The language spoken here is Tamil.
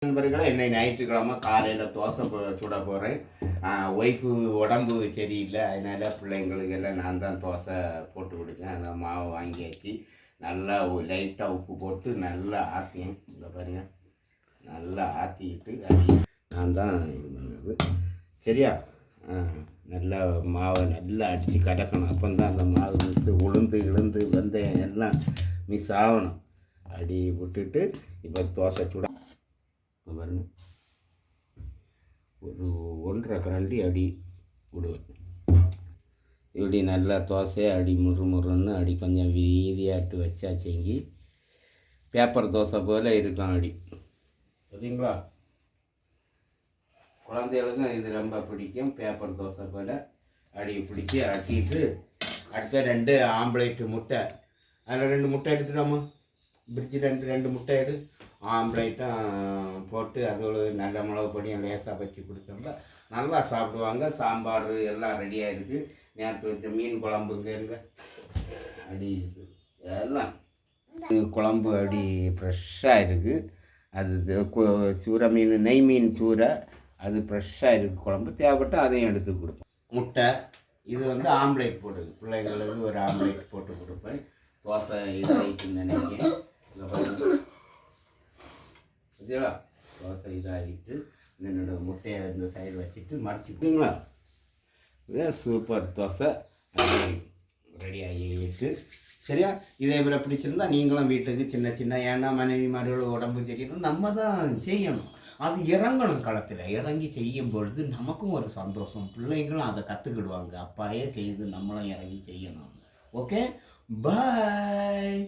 நண்பர்களே, என்னை ஞாயிற்றுக்கிழமை காலையில் தோசை சுட போகிறேன். ஒய்ஃபு உடம்பு சரியில்லை, அதனால் பிள்ளைங்களுக்கு எல்லாம் நான் தான் தோசை போட்டு கொடுக்கேன். அந்த மாவு வாங்கியாச்சு, நல்லா லைட்டாக உப்பு போட்டு நல்லா ஆற்றியேன். இந்த பாருங்க, நல்லா ஆற்றிக்கிட்டு நான் தான் இது பண்ணது. சரியா? நல்லா மாவை நல்லா அடித்து கலக்கணும். அப்போ தான் அந்த மாவு மிஸ் உளுந்து வெந்தயம் எல்லாம் மிஸ் ஆகணும். அடி விட்டுட்டு இப்போ தோசை சுட பாருங்க, ஒரு 1.5 கரண்டி அடி விடுவேன். இப்படி நல்லா தோசை அடி முறுமுறுன்னு அடி கொஞ்சம் வீதியாட்டு வச்சாச்சேங்கி பேப்பர் தோசை போல் இருக்கும் அடி. சரிங்களா? குழந்தைகளுக்கும் இது ரொம்ப பிடிக்கும். பேப்பர் தோசை போல் அடி பிடிச்சி ஆட்டிட்டு அடுத்த 2 ஆம்லேட்டு முட்டை, அதில் 2 முட்டை எடுத்துட்டோமா, பிடிச்சி 2 முட்டை எடு, ஆம்லேட்டும் போட்டு அதோட நல்ல மிளகு பொடியும் லேசாக வச்சு கொடுத்தோம்னா நல்லா சாப்பிடுவாங்க. சாம்பார் எல்லாம் ரெடியாக இருக்குது. நேற்று வச்ச மீன் குழம்புங்க இருங்க அடி எல்லாம் குழம்பு அடி ஃப்ரெஷ்ஷாக இருக்குது. அது சூறை மீன், நெய் மீன் சூறை, அது ஃப்ரெஷ்ஷாக இருக்குது. குழம்பு தேவைப்பட்டு அதையும் எடுத்து கொடுப்போம். முட்டை இது வந்து ஆம்லேட் போடுது, பிள்ளைங்களுக்கு ஒரு ஆம்லேட் போட்டு கொடுப்பேன். தோசை இது ஆகிட்டுன்னு நினைக்கிறேன். சரிங்களா? தோசை இதாகிட்டு என்னோட முட்டையை இந்த சைடு வச்சுட்டு மடிச்சுக்கிங்களா, இதுதான் சூப்பர் தோசை ரெடி ஆகிட்டு. சரியா? இதே போல பிடிச்சிருந்தா நீங்களும் வீட்டுக்கு சின்ன சின்ன, ஏன்னா மனைவிமாரோட உடம்பு சரியில்லை, நம்ம தான் செய்யணும். அது இறங்கணும், களத்தில் இறங்கி செய்யும் பொழுது நமக்கும் ஒரு சந்தோஷம். பிள்ளைங்களும் அதை கற்றுக்கிடுவாங்க, அப்பாயே செய்து நம்மளும் இறங்கி செய்யணும். ஓகே, பாய்.